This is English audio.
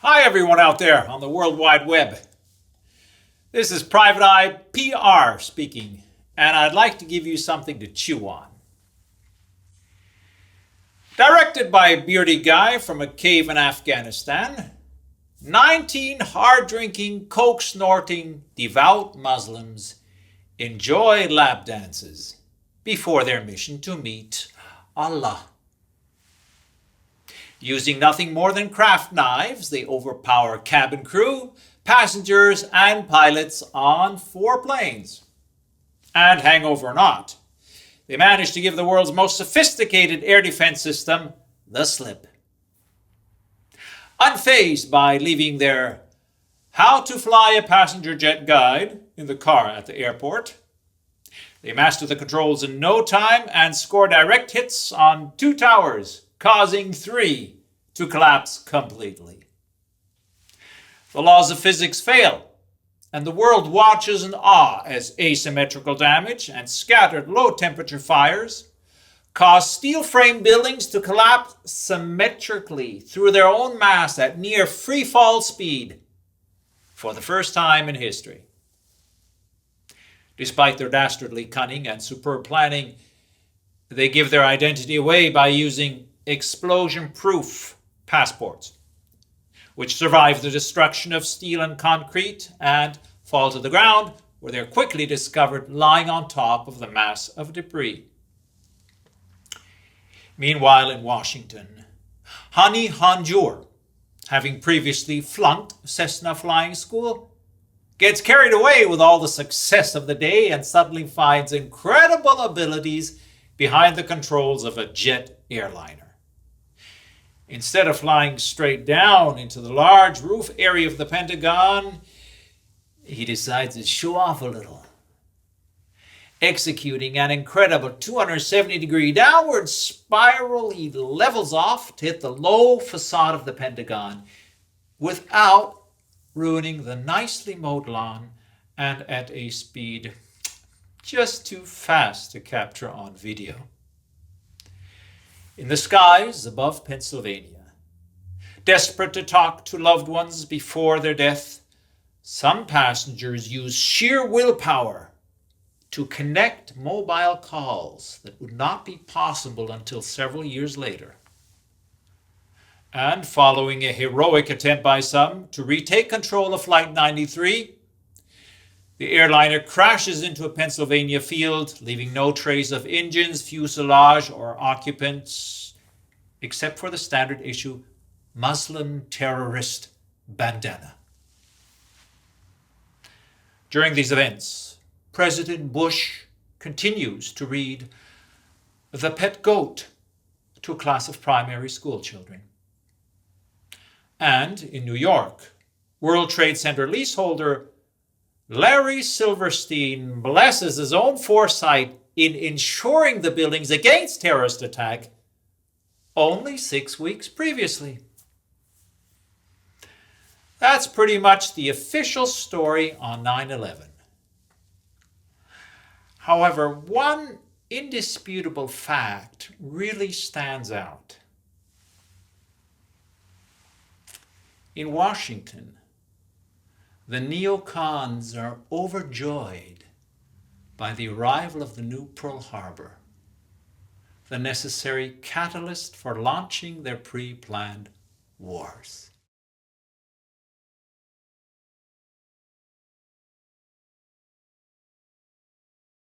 Hi everyone out there on the World Wide Web. This is Private Eye PR speaking, and I'd like to give you something to chew on. Directed by a beardy guy from a cave in Afghanistan, 19 hard-drinking, coke-snorting, devout Muslims enjoy lap dances before their mission to meet Allah. Using nothing more than craft knives, they overpower cabin crew, passengers, and pilots on 4 planes. And hangover or not, they managed to give the world's most sophisticated air defense system the slip. Unfazed by leaving their How to Fly a Passenger Jet guide in the car at the airport, they master the controls in no time and score direct hits on 2 towers, causing 3 to collapse completely. The laws of physics fail, and the world watches in awe as asymmetrical damage and scattered low-temperature fires cause steel-frame buildings to collapse symmetrically through their own mass at near free-fall speed for the first time in history. Despite their dastardly cunning and superb planning, they give their identity away by using explosion-proof passports, which survive the destruction of steel and concrete and fall to the ground, where they're quickly discovered lying on top of the mass of debris. Meanwhile, in Washington, Hani Hanjour, having previously flunked Cessna flying school, gets carried away with all the success of the day and suddenly finds incredible abilities behind the controls of a jet airliner. Instead of flying straight down into the large roof area of the Pentagon, he decides to show off a little, executing an incredible 270-degree downward spiral. He levels off to hit the low facade of the Pentagon without ruining the nicely mowed lawn and at a speed just too fast to capture on video. In the skies above Pennsylvania, desperate to talk to loved ones before their death, some passengers use sheer willpower to connect mobile calls that would not be possible until several years later. And following a heroic attempt by some to retake control of Flight 93, the airliner crashes into a Pennsylvania field, leaving no trace of engines, fuselage, or occupants, except for the standard issue Muslim terrorist bandana. During these events, President Bush continues to read The Pet Goat to a class of primary school children. And in New York, World Trade Center leaseholder Larry Silverstein blesses his own foresight in insuring the buildings against terrorist attack only 6 weeks previously. That's pretty much the official story on 9/11. However, one indisputable fact really stands out. In Washington, the neocons are overjoyed by the arrival of the new Pearl Harbor, the necessary catalyst for launching their pre-planned wars.